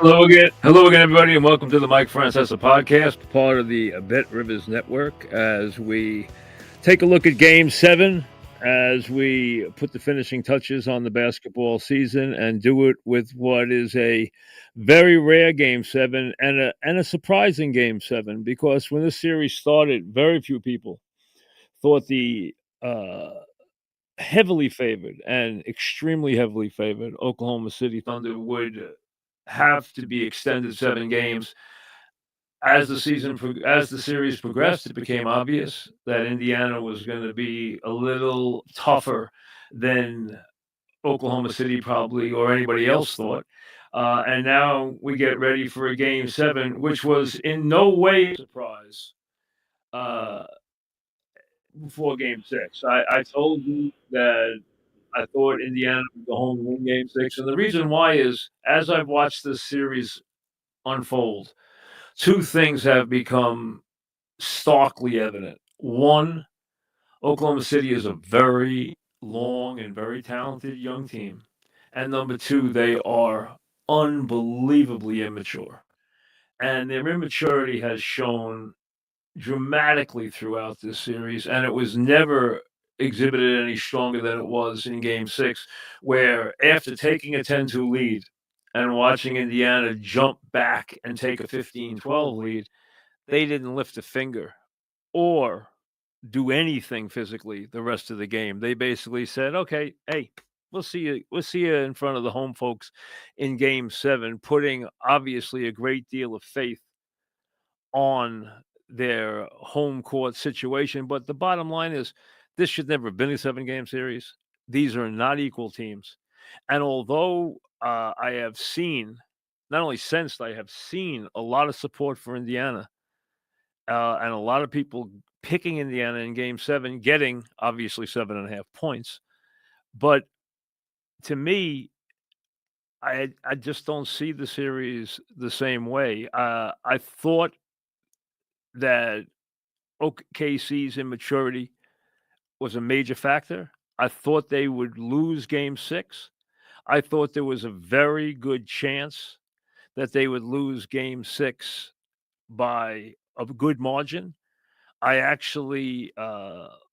Hello again, everybody, and welcome to the Mike Francesa podcast, part of the Bet Rivers Network. As we take a look at Game 7, as we put the finishing touches on the basketball season, and do it with what is a very rare Game 7 and a surprising Game 7, because when this series started, very few people thought the heavily favored and extremely heavily favored Oklahoma City Thunder would have to be extended 7 games. As the series progressed, it became obvious that Indiana was going to be a little tougher than Oklahoma City probably or anybody else thought. And now we get ready for a Game 7, which was in no way a surprise uh, before Game 6. I told you that I thought Indiana would go home and win Game 6. And the reason why is, as I've watched this series unfold, two things have become starkly evident. One, Oklahoma City is a very long and very talented young team. And number two, they are unbelievably immature. And their immaturity has shown dramatically throughout this series, and it was never exhibited any stronger than it was in Game 6, where after taking a 10-2 lead and watching Indiana jump back and take a 15-12 lead, they didn't lift a finger or do anything physically the rest of the game. They basically said, "Okay, hey, we'll see you. We'll see you in front of the home folks in Game 7," putting obviously a great deal of faith on their home court situation. But the bottom line is, this should never have been a 7 game series. These are not equal teams. And although I have seen, not only sensed, I have seen a lot of support for Indiana, and a lot of people picking Indiana in Game 7, getting obviously 7.5 points. But to me, I just don't see the series the same way. I thought that OKC's immaturity was a major factor. I thought they would lose Game 6. I thought there was a very good chance that they would lose Game 6 by a good margin. I actually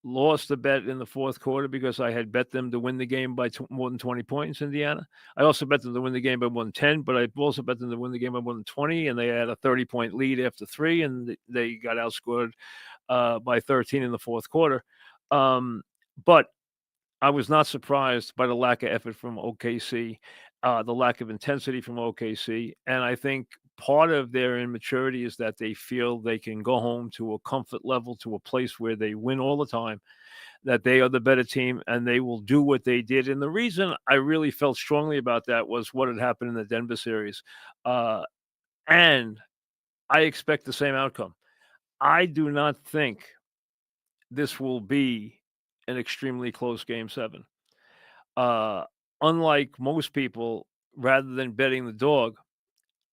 lost a bet in the fourth quarter because I had bet them to win the game by more than 20 points, Indiana. I also bet them to win the game by more than 10, but I also bet them to win the game by more than 20, and they had a 30-point lead after 3, and they got outscored by 13 in the fourth quarter. But I was not surprised by the lack of effort from OKC, the lack of intensity from OKC. And I think part of their immaturity is that they feel they can go home to a comfort level, to a place where they win all the time, that they are the better team and they will do what they did. And the reason I really felt strongly about that was what had happened in the Denver series. And I expect the same outcome. I do not think this will be an extremely close Game 7. Unlike most people, rather than betting the dog,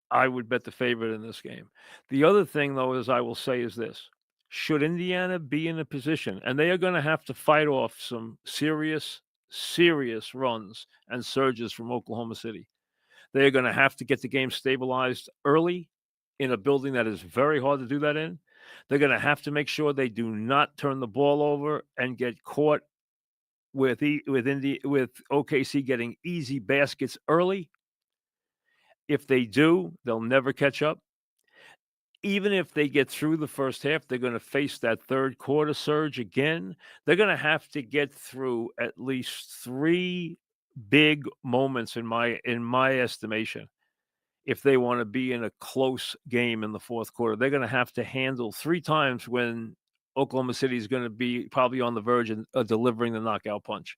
I would bet the favorite in this game. The other thing, though, is I will say is this. Should Indiana be in a position, and they are going to have to fight off some serious, serious runs and surges from Oklahoma City. They are going to have to get the game stabilized early in a building that is very hard to do that in. They're going to have to make sure they do not turn the ball over and get caught with OKC getting easy baskets early. If they do, they'll never catch up. Even if they get through the first half, they're going to face that third quarter surge again. They're going to have to get through at least 3 big moments in my estimation. If they want to be in a close game in the fourth quarter, they're going to have to handle 3 times when Oklahoma City is going to be probably on the verge of delivering the knockout punch.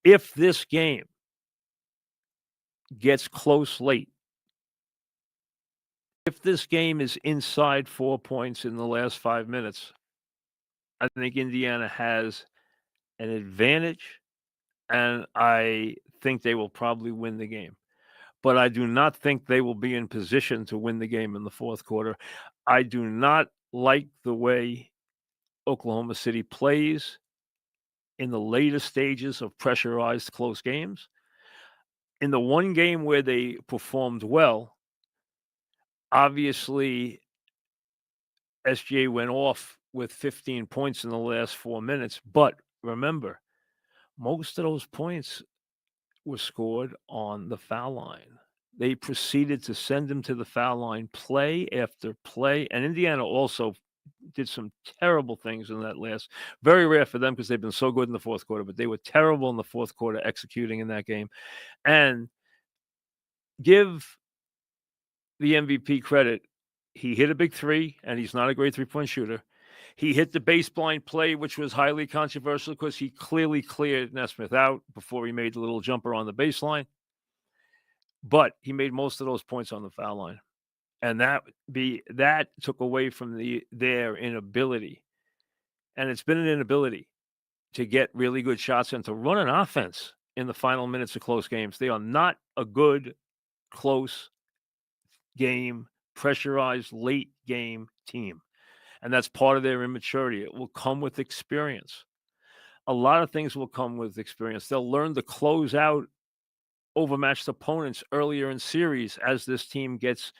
If this game gets close late, if this game is inside 4 points in the last 5 minutes, I think Indiana has an advantage, and I think they will probably win the game. But I do not think they will be in position to win the game in the fourth quarter. I do not like the way Oklahoma City plays in the later stages of pressurized close games. In the one game where they performed well, obviously SGA went off with 15 points in the last 4 minutes, but remember, most of those points were scored on the foul line. They proceeded to send him to the foul line play after play, and Indiana also did some terrible things in that last, very rare for them because they've been so good in the fourth quarter, but they were terrible in the fourth quarter executing in that game. And give the MVP credit. He hit a big three, and he's not a great three-point shooter. He hit the baseline play, which was highly controversial because he clearly cleared Nesmith out before he made the little jumper on the baseline. But he made most of those points on the foul line. And that took away from their inability. And it's been an inability to get really good shots and to run an offense in the final minutes of close games. They are not a good, close game, pressurized, late game team. And that's part of their immaturity. It will come with experience. A lot of things will come with experience. They'll learn to close out overmatched opponents earlier in series as this team gets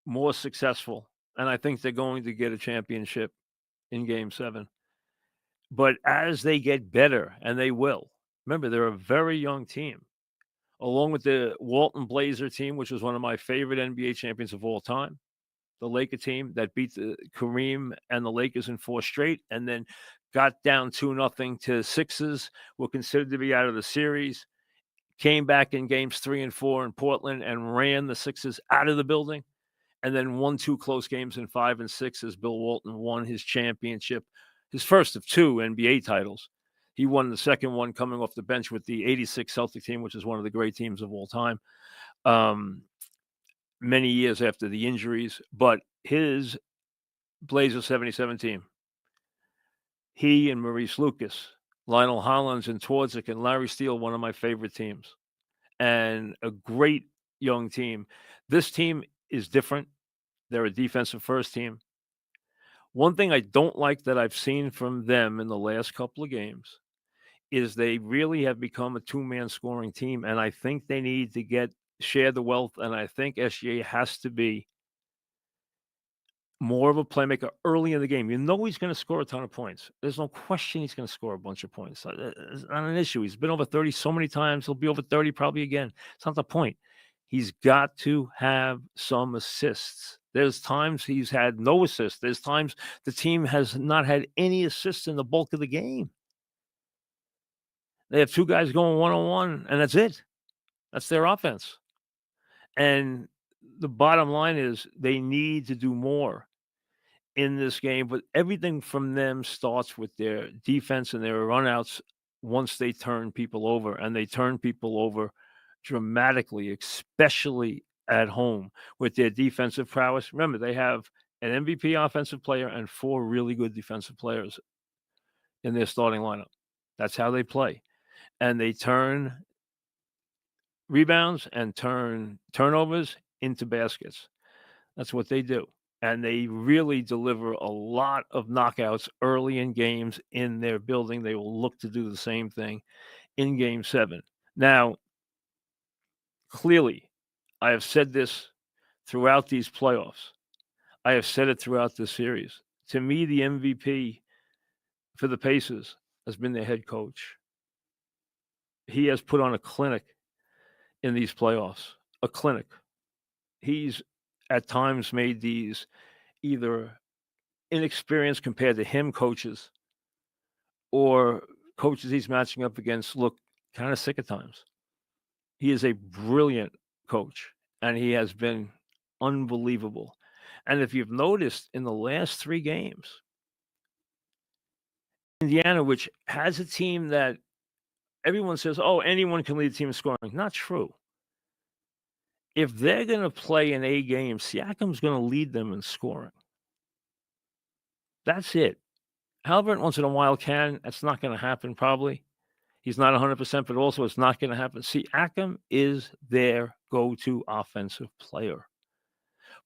more successful. And I think they're going to get a championship in Game 7. But as they get better, and they will, remember, they're a very young team, along with the Walton Blazer team, which was one of my favorite NBA champions of all time, the Laker team that beat the Kareem and the Lakers in 4 straight, and then got down 2-0 to Sixers, were considered to be out of the series, came back in games 3 and 4 in Portland and ran the Sixers out of the building, and then won 2 close games in 5 and 6 as Bill Walton won his championship, his first of 2 NBA titles. He won the second one coming off the bench with the 86 Celtic team, which is one of the great teams of all time, many years after the injuries. But his Blazer 77 team, he and Maurice Lucas, Lionel Hollins and Twardzik and Larry Steele, one of my favorite teams, and a great young team. This team is different. They're a defensive first team. One thing I don't like that I've seen from them in the last couple of games is they really have become a two-man scoring team, and I think they need to share the wealth, and I think SGA has to be more of a playmaker early in the game. You know he's going to score a ton of points. There's no question he's going to score a bunch of points. It's not an issue. He's been over 30 so many times. He'll be over 30 probably again. It's not the point. He's got to have some assists. There's times he's had no assists. There's times the team has not had any assists in the bulk of the game. They have 2 guys going one-on-one, and that's it. That's their offense. And the bottom line is they need to do more in this game, but everything from them starts with their defense and their runouts once they turn people over, and they turn people over dramatically, especially at home with their defensive prowess. Remember, they have an MVP offensive player and 4 really good defensive players in their starting lineup. That's how they play. And they turn rebounds and turn turnovers into baskets. That's what they do. And they really deliver a lot of knockouts early in games in their building. They will look to do the same thing in Game 7. Now, clearly, I have said this throughout these playoffs. I have said it throughout this series. To me, the MVP for the Pacers has been their head coach. He has put on a clinic in these playoffs, a clinic. He's at times made these either inexperienced compared to him coaches or coaches he's matching up against look kind of sick at times. He is a brilliant coach, and he has been unbelievable. And if you've noticed in the last 3 games, Indiana, which has a team that everyone says, oh, anyone can lead a team in scoring. Not true. If they're going to play an A game, Siakam's going to lead them in scoring. That's it. Halliburton once in a while can. That's not going to happen probably. He's not 100%, but also it's not going to happen. Siakam is their go-to offensive player.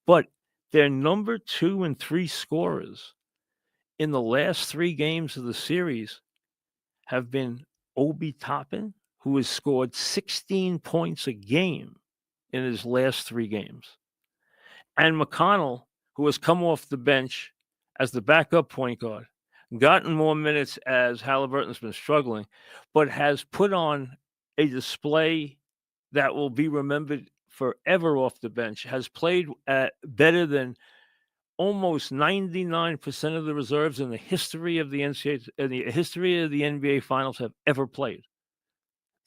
But their number 2 and 3 scorers in the last 3 games of the series have been Obi Toppin, who has scored 16 points a game in his last 3 games. And McConnell, who has come off the bench as the backup point guard, gotten more minutes as Halliburton's been struggling, but has put on a display that will be remembered forever off the bench, has played better than almost 99% of the reserves in the history of the NCAA, in the history of the NBA Finals have ever played.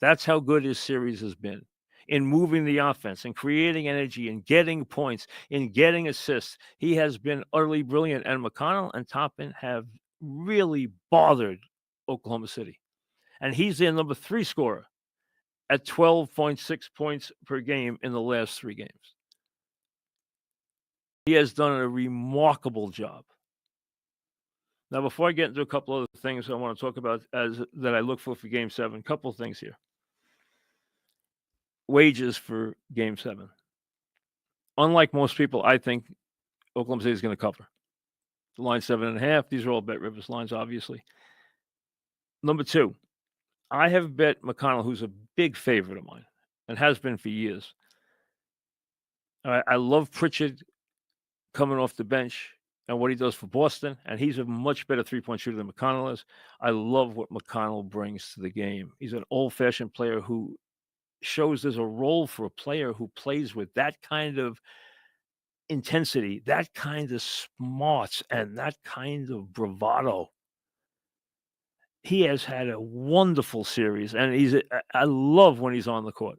That's how good his series has been in moving the offense and creating energy and getting points, in getting assists. He has been utterly brilliant, and McConnell and Toppin have really bothered Oklahoma City. And he's their number 3 scorer at 12.6 points per game in the last 3 games. He has done a remarkable job. Now, before I get into a couple other things I want to talk about that I look for Game 7, a couple of things here. Wages for Game 7. Unlike most people, I think Oklahoma City is going to cover. The line 7.5. These are all Bet Rivers lines, obviously. Number 2, I have bet McConnell, who's a big favorite of mine and has been for years. I love Pritchard coming off the bench and what he does for Boston, and he's a much better three-point shooter than McConnell is. I love what McConnell brings to the game. He's an old-fashioned player who shows there's a role for a player who plays with that kind of intensity, that kind of smarts, and that kind of bravado. He has had a wonderful series, and I love when he's on the court.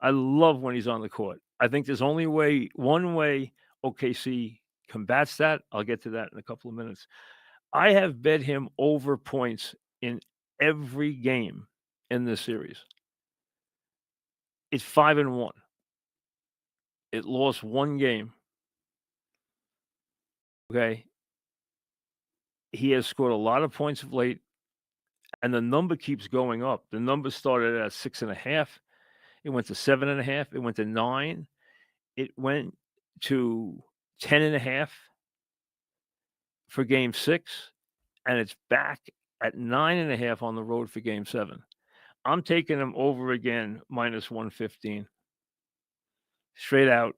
I love when he's on the court. I think there's only one way OKC combats that. I'll get to that in a couple of minutes. I have bet him over points in every game in this series. It's 5-1. It lost 1 game. Okay. He has scored a lot of points of late, and the number keeps going up. The number started at 6.5. It went to 7.5. It went to 9. It went to 10.5 for Game 6, and it's back at 9.5 on the road for Game 7. I'm taking him over again, minus 115. Straight out.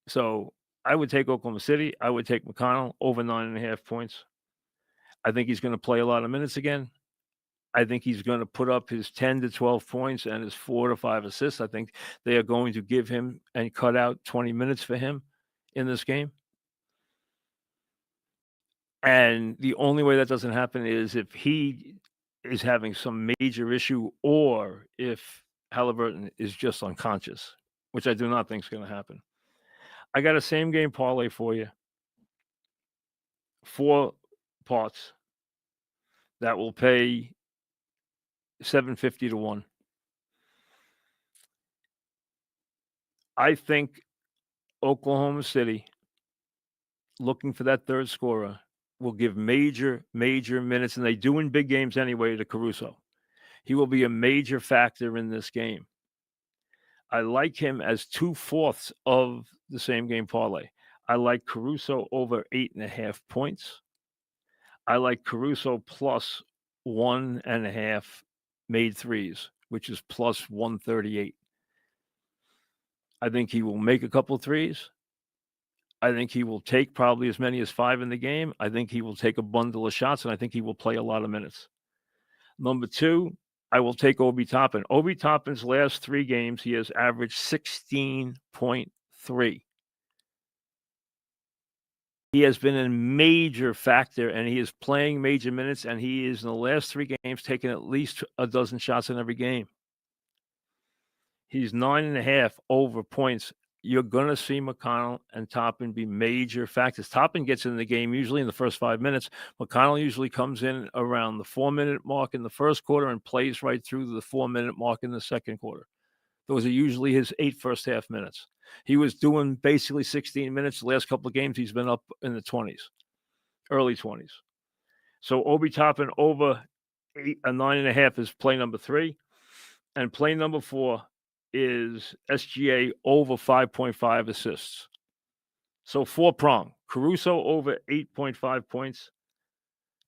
So I would take Oklahoma City. I would take McConnell over 9.5 points. I think he's going to play a lot of minutes again. I think he's going to put up his 10 to 12 points and his 4 to 5 assists. I think they are going to give him and cut out 20 minutes for him in this game. And the only way that doesn't happen is if he is having some major issue or if Halliburton is just unconscious, which I do not think is going to happen. I got a same game parlay for you. 4 parts that will pay $750 to 1. I think Oklahoma City, looking for that third scorer, will give major minutes, and they do in big games anyway, to Caruso. He will be a major factor in this game. I like him as 2/4 of the same game parlay. I like Caruso over 8.5 points. I like Caruso plus 1.5 made threes, which is plus 138. I think he will make a couple threes. I think he will take probably as many as 5 in the game. I think he will take a bundle of shots, and I think he will play a lot of minutes. Number 2, I will take Obi Toppin. Obi Toppin's last 3 games, he has averaged 16.3. He has been a major factor, and he is playing major minutes, and he is in the last 3 games taking at least a dozen shots in every game. He's 9.5 over points. You're going to see McConnell and Toppin be major factors. Toppin gets in the game usually in the first 5 minutes. McConnell usually comes in around the 4-minute mark in the first quarter and plays right through the 4-minute mark in the second quarter. Those are usually his 8 first half minutes. He was doing basically 16 minutes. The last couple of games, he's been up in the 20s, early 20s. So Obi Toppin over 9.5 is play number 3. And play number 4 is SGA over 5.5 assists. So 4-prong. Caruso over 8.5 points.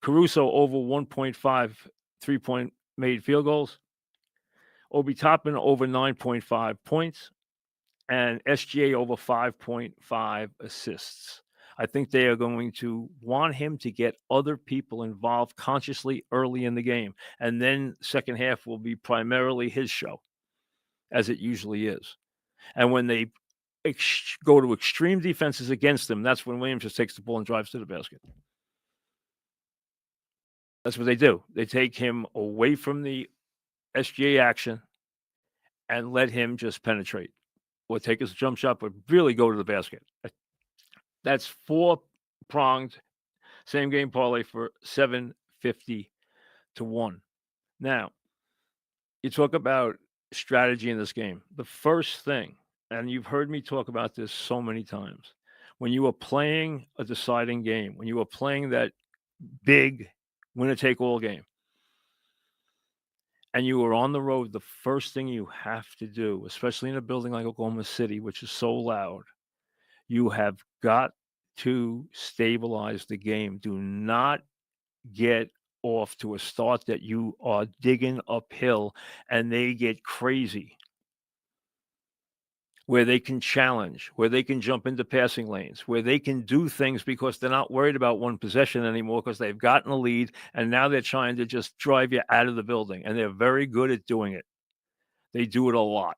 Caruso over 1.5 3-point made field goals. Obi Toppin over 9.5 points, and SGA over 5.5 assists. I think they are going to want him to get other people involved consciously early in the game. And then second half will be primarily his show, as it usually is. And when they go to extreme defenses against him, that's when Williams just takes the ball and drives to the basket. That's what they do. They take him away from the SGA action and let him just penetrate or take his jump shot, but really go to the basket. That's 4-pronged same game parlay for 750 to 1. Now, you talk about strategy in this game. The first thing, and you've heard me talk about this so many times, when you are playing a deciding game, when you are playing that big winner take all game, and you are on the road, the first thing you have to do, especially in a building like Oklahoma City, which is so loud, you have got to stabilize the game. Do not get off to a start that you are digging uphill and they get crazy, where they can challenge, where they can jump into passing lanes, where they can do things because they're not worried about one possession anymore because they've gotten a lead and now they're trying to just drive you out of the building. And they're very good at doing it. They do it a lot.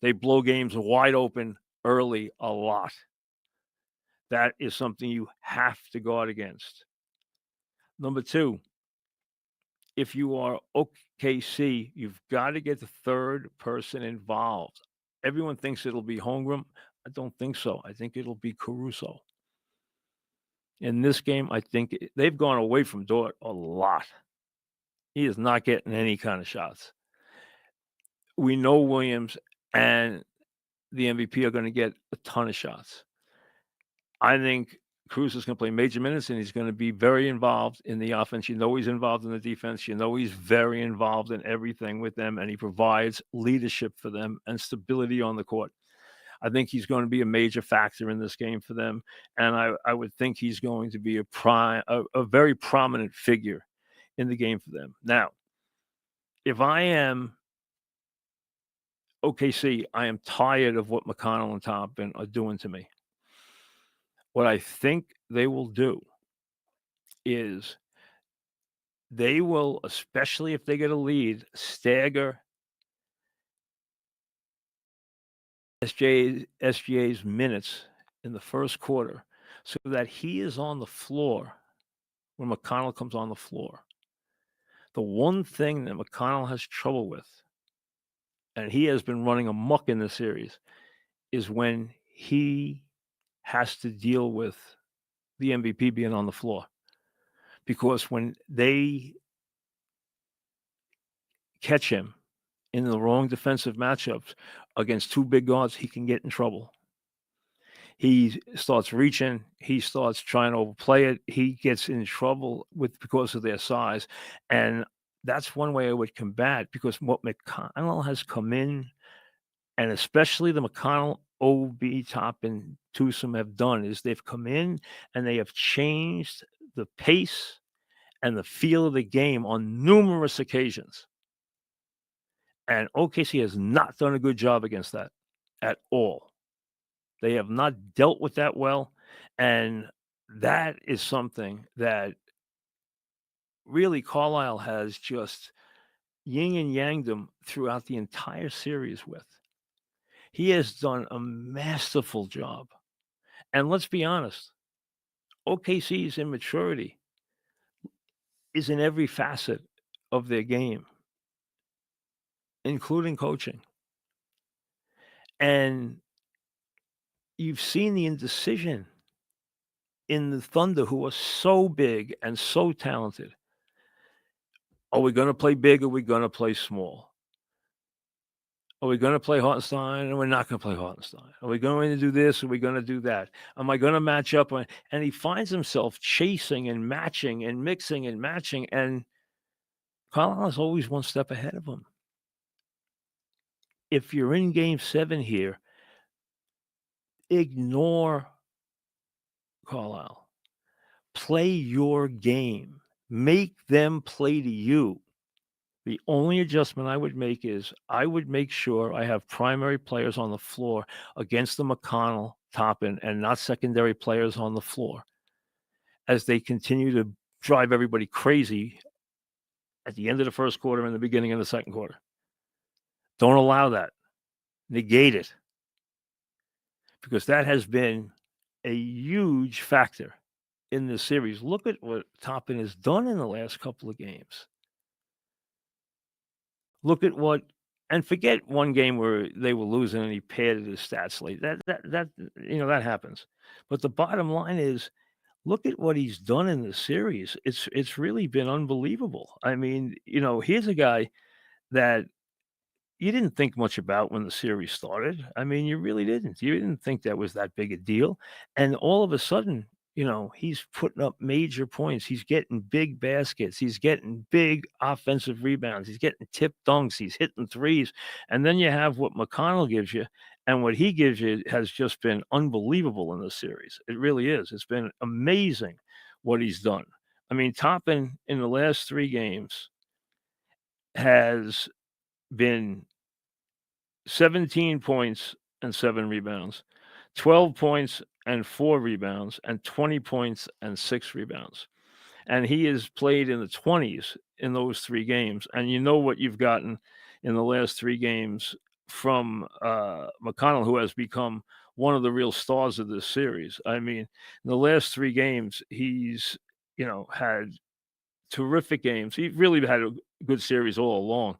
They blow games wide open early a lot. That is something you have to guard against. Number two, if you are OKC, you've got to get the third person involved. Everyone thinks it'll be Holmgren. I don't think so. I think it'll be Caruso. In this game, I think they've gone away from Dort a lot. He is not getting any kind of shots. We know Williams and the MVP are going to get a ton of shots. I think Cruz is going to play major minutes, and he's going to be very involved in the offense. You know he's involved in the defense. You know he's very involved in everything with them, and he provides leadership for them and stability on the court. I think he's going to be a major factor in this game for them, and I would think he's going to be a very prominent figure in the game for them. Now, if I am OKC, I am tired of what McConnell and Toppin are doing to me. What I think they will do is they will, especially if they get a lead, stagger SGA's minutes in the first quarter so that he is on the floor when McConnell comes on the floor. The one thing that McConnell has trouble with, and he has been running amok in this series, is when he has to deal with the MVP being on the floor. Because when they catch him in the wrong defensive matchups against two big guards, he can get in trouble. He starts reaching. He starts trying to overplay it. He gets in trouble because of their size. And that's one way I would combat, because what McConnell has come in, and especially the McConnell, Obi, Toppin, Tucson have done, is they've come in and they have changed the pace and the feel of the game on numerous occasions. And OKC has not done a good job against that at all. They have not dealt with that well. And that is something that really Carlisle has just yin and yanged them throughout the entire series with. He has done a masterful job. And let's be honest, OKC's immaturity is in every facet of their game, including coaching. And you've seen the indecision in the Thunder, who are so big and so talented. Are we going to play big or are we going to play small? Are we going to play Hartenstein or we're not going to play Hartenstein? Are we going to do this or are we going to do that? Am I going to match up? And he finds himself chasing and matching and mixing and matching. And Carlisle is always one step ahead of him. If you're in game 7 here, ignore Carlisle. Play your game. Make them play to you, The only adjustment I would make is I would make sure I have primary players on the floor against the McConnell, Toppin, and not secondary players on the floor as they continue to drive everybody crazy at the end of the first quarter and the beginning of the second quarter. Don't allow that. Negate it because that has been a huge factor in this series. Look at what Toppin has done in the last couple of games. Look at what and forget one game where they were losing and he padded his stats late. That happens. But the bottom line is, look at what he's done in the series. It's really been unbelievable. I mean, here's a guy that you didn't think much about when the series started. I mean, you really didn't. You didn't think that was that big a deal. And all of a sudden, he's putting up major points. He's getting big baskets. He's getting big offensive rebounds. He's getting tip dunks. He's hitting threes. And then you have what McConnell gives you. And what he gives you has just been unbelievable in this series. It really is. It's been amazing what he's done. I mean, Toppin in the last 3 games has been 17 points and 7 rebounds, 12 points and 4 rebounds, and 20 points and 6 rebounds. And he has played in the 20s in those 3 games. And you know what you've gotten in the last 3 games from McConnell, who has become one of the real stars of this series. I mean, in the last 3 games, he's, had terrific games. He really had a good series all along,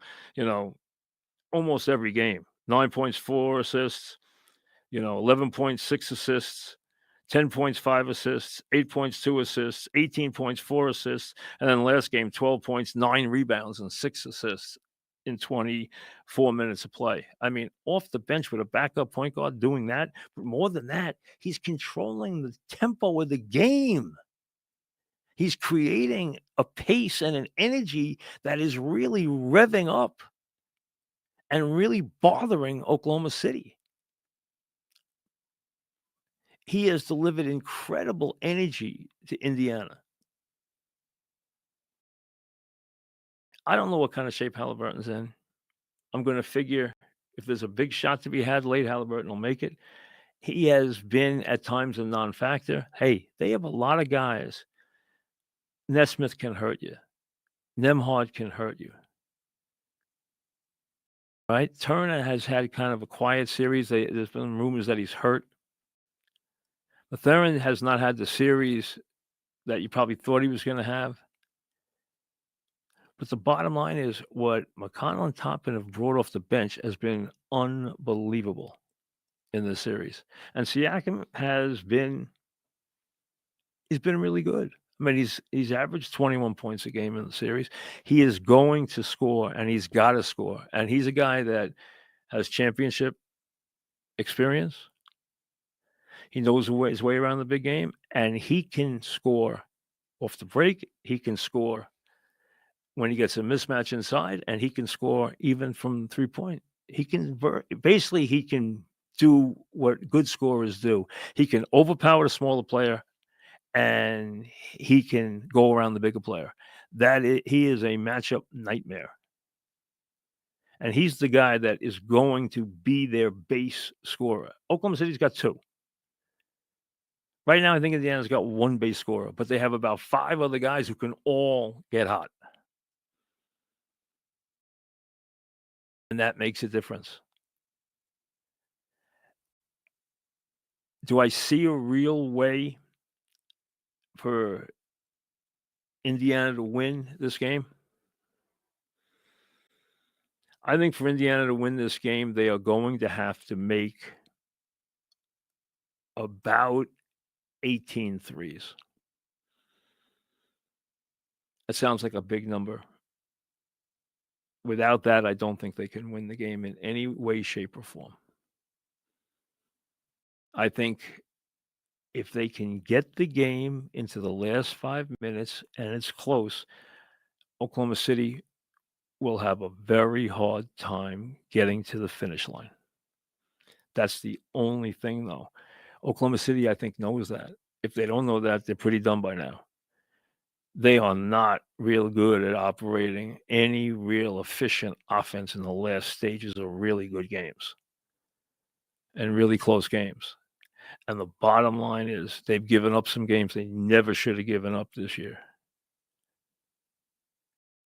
almost every game. 9 points, 4 assists, 11.6 assists, 10 points, 5 assists, 8 points, 2 assists, 18 points, 4 assists, and then last game, 12 points, 9 rebounds, and 6 assists in 24 minutes of play. I mean, off the bench with a backup point guard doing that, but more than that, he's controlling the tempo of the game. He's creating a pace and an energy that is really revving up and really bothering Oklahoma City. He has delivered incredible energy to Indiana. I don't know what kind of shape Halliburton's in. I'm going to figure if there's a big shot to be had late, Halliburton will make it. He has been at times a non-factor. Hey, they have a lot of guys. Nesmith can hurt you. Nemhard can hurt you. Right? Turner has had kind of a quiet series. There's been rumors that he's hurt. Mathurin has not had the series that you probably thought he was going to have. But the bottom line is what McConnell and Toppin have brought off the bench has been unbelievable in this series. And Siakam he's been really good. I mean, he's averaged 21 points a game in the series. He is going to score, and he's got to score. And he's a guy that has championship experience. He knows his way around the big game, and he can score off the break. He can score when he gets a mismatch inside, and he can score even from 3-point. He can do what good scorers do. He can overpower the smaller player, and he can go around the bigger player. He is a matchup nightmare. And he's the guy that is going to be their base scorer. Oklahoma City's got 2. Right now, I think Indiana's got 1 base scorer, but they have about 5 other guys who can all get hot. And that makes a difference. Do I see a real way for Indiana to win this game? I think for Indiana to win this game, they are going to have to make about 18 threes. That sounds like a big number. Without that, I don't think they can win the game in any way, shape, or form. I think if they can get the game into the last 5 minutes and it's close, Oklahoma City will have a very hard time getting to the finish line. That's the only thing, though. Oklahoma City, I think, knows that. If they don't know that, they're pretty dumb by now. They are not real good at operating any real efficient offense in the last stages of really good games and really close games. And the bottom line is they've given up some games they never should have given up this year.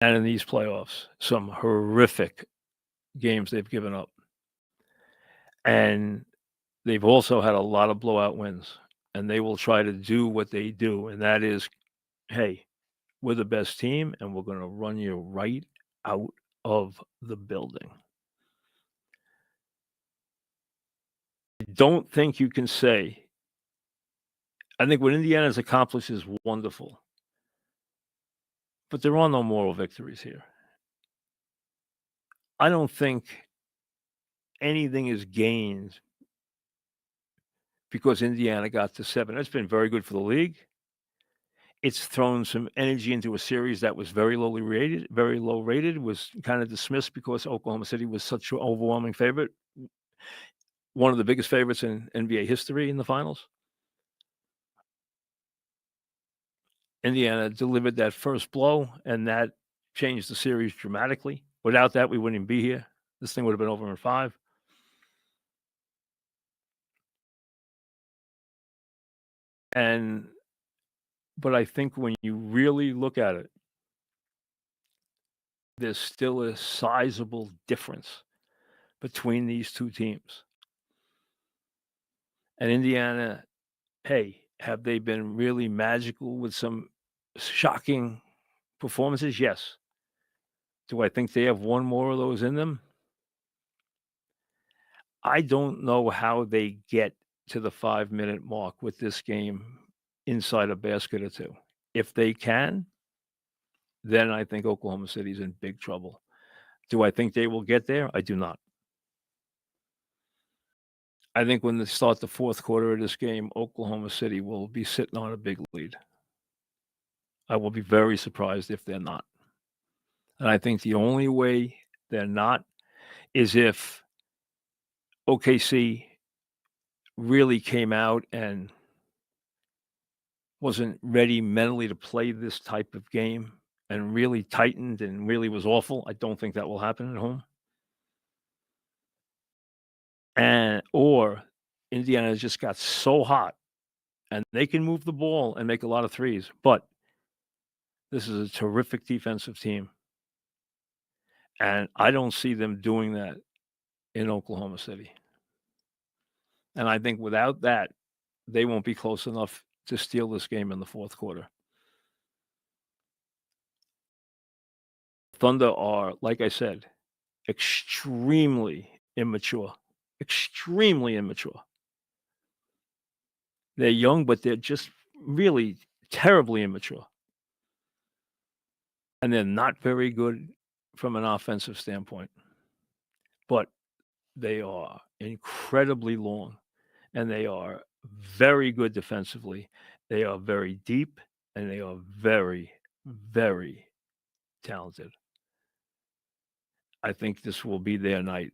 And in these playoffs, some horrific games they've given up. And they've also had a lot of blowout wins. And they will try to do what they do. And that is, hey, we're the best team and we're going to run you right out of the building. I don't think you can say, I think what Indiana's accomplished is wonderful, but there are no moral victories here. I don't think anything is gained because Indiana got to 7. That's been very good for the league. It's thrown some energy into a series that was very low rated, was kind of dismissed because Oklahoma City was such an overwhelming favorite, one of the biggest favorites in NBA history in the finals. Indiana delivered that first blow, and that changed the series dramatically. Without that, we wouldn't even be here. This thing would have been over in 5. But I think when you really look at it, there's still a sizable difference between these two teams. And Indiana, hey, have they been really magical with some shocking performances? Yes. Do I think they have one more of those in them? I don't know how they get to the 5-minute mark with this game inside a basket or two. If they can, then I think Oklahoma City's in big trouble. Do I think they will get there? I do not. I think when they start the fourth quarter of this game, Oklahoma City will be sitting on a big lead. I will be very surprised if they're not. And I think the only way they're not is if OKC really came out and wasn't ready mentally to play this type of game and really tightened and really was awful. I don't think that will happen at home. Or Indiana just got so hot and they can move the ball and make a lot of threes, but this is a terrific defensive team. And I don't see them doing that in Oklahoma City. And I think without that, they won't be close enough to steal this game in the fourth quarter. Thunder are, like I said, extremely immature. Extremely immature. They're young, but they're just really terribly immature. And they're not very good from an offensive standpoint. But they are incredibly long, and they are very good defensively. They are very deep, and they are very, very talented. I think this will be their night.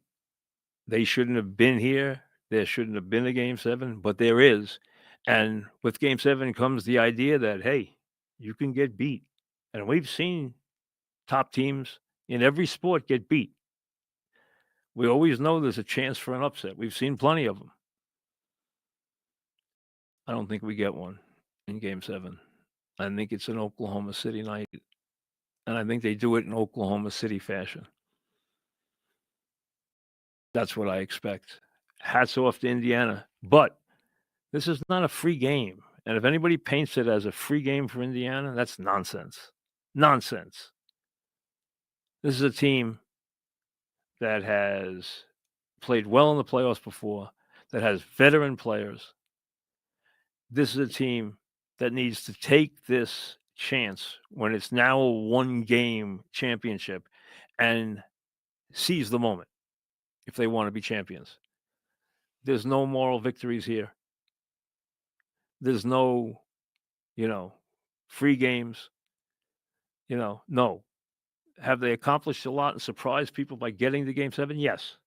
They shouldn't have been here. There shouldn't have been a game 7, but there is. And with game 7 comes the idea that, hey, you can get beat. And we've seen top teams in every sport get beat. We always know there's a chance for an upset. We've seen plenty of them. I don't think we get one in game 7. I think it's an Oklahoma City night. And I think they do it in Oklahoma City fashion. That's what I expect. Hats off to Indiana. But this is not a free game. And if anybody paints it as a free game for Indiana, that's nonsense. Nonsense. This is a team that has played well in the playoffs before, that has veteran players. This is a team that needs to take this chance when it's now a one-game championship and seize the moment if they want to be champions. There's no moral victories here. There's no, free games. No. Have they accomplished a lot and surprised people by getting to game 7? Yes.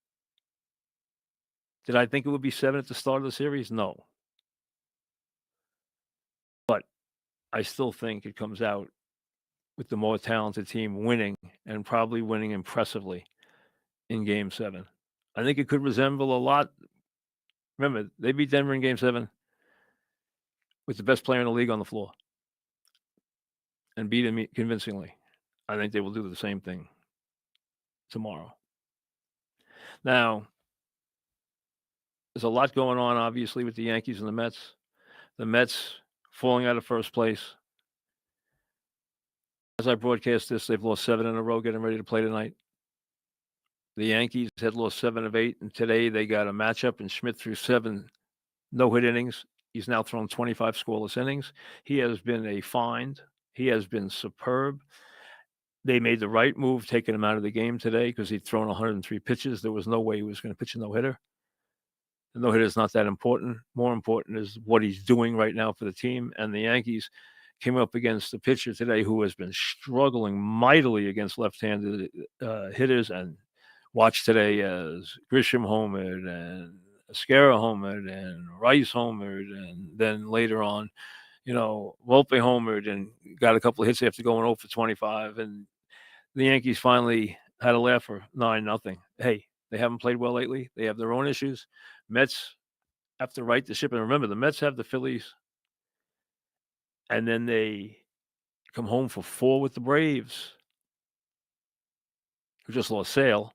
Did I think it would be 7 at the start of the series? No. But I still think it comes out with the more talented team winning and probably winning impressively in Game 7. I think it could resemble a lot. Remember, they beat Denver in Game 7 with the best player in the league on the floor and beat him convincingly. I think they will do the same thing tomorrow. Now, there's a lot going on, obviously, with the Yankees and the Mets. The Mets falling out of first place. As I broadcast this, they've lost 7 in a row, getting ready to play tonight. The Yankees had lost 7 of 8, and today they got a matchup, and Schmidt threw 7 no-hit innings. He's now thrown 25 scoreless innings. He has been a find. He has been superb. They made the right move taking him out of the game today because he'd thrown 103 pitches. There was no way he was going to pitch a no-hitter. The no-hitter is not that important. More important is what he's doing right now for the team. And the Yankees came up against a pitcher today who has been struggling mightily against left-handed hitters. And watch today as Grisham homered and Esquera homered and Rice homered. And then later on, Volpe homered and got a couple of hits after going 0 for 25. And the Yankees finally had a laugh for 9-0. Hey, they haven't played well lately. They have their own issues. Mets have to right the ship. And remember, the Mets have the Phillies. And then they come home for 4 with the Braves, who just lost Sale.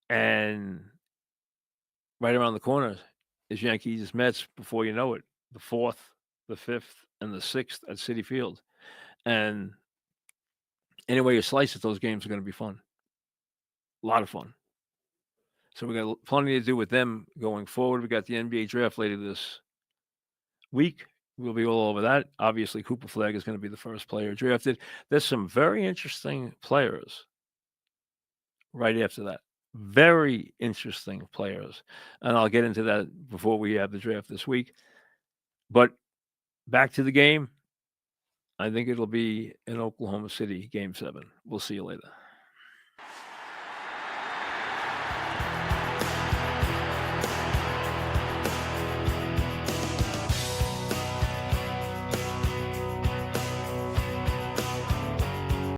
And right around the corner is Yankees Mets before you know it. The 4th, the 5th, and the 6th at Citi Field. And any way you slice it, those games are going to be fun. A lot of fun. So we got plenty to do with them going forward. We got the NBA draft later this week. We'll be all over that. Obviously, Cooper Flag is going to be the first player drafted. There's some very interesting players right after that. Very interesting players. And I'll get into that before we have the draft this week. But back to the game. I think it'll be in Oklahoma City, Game 7. We'll see you later.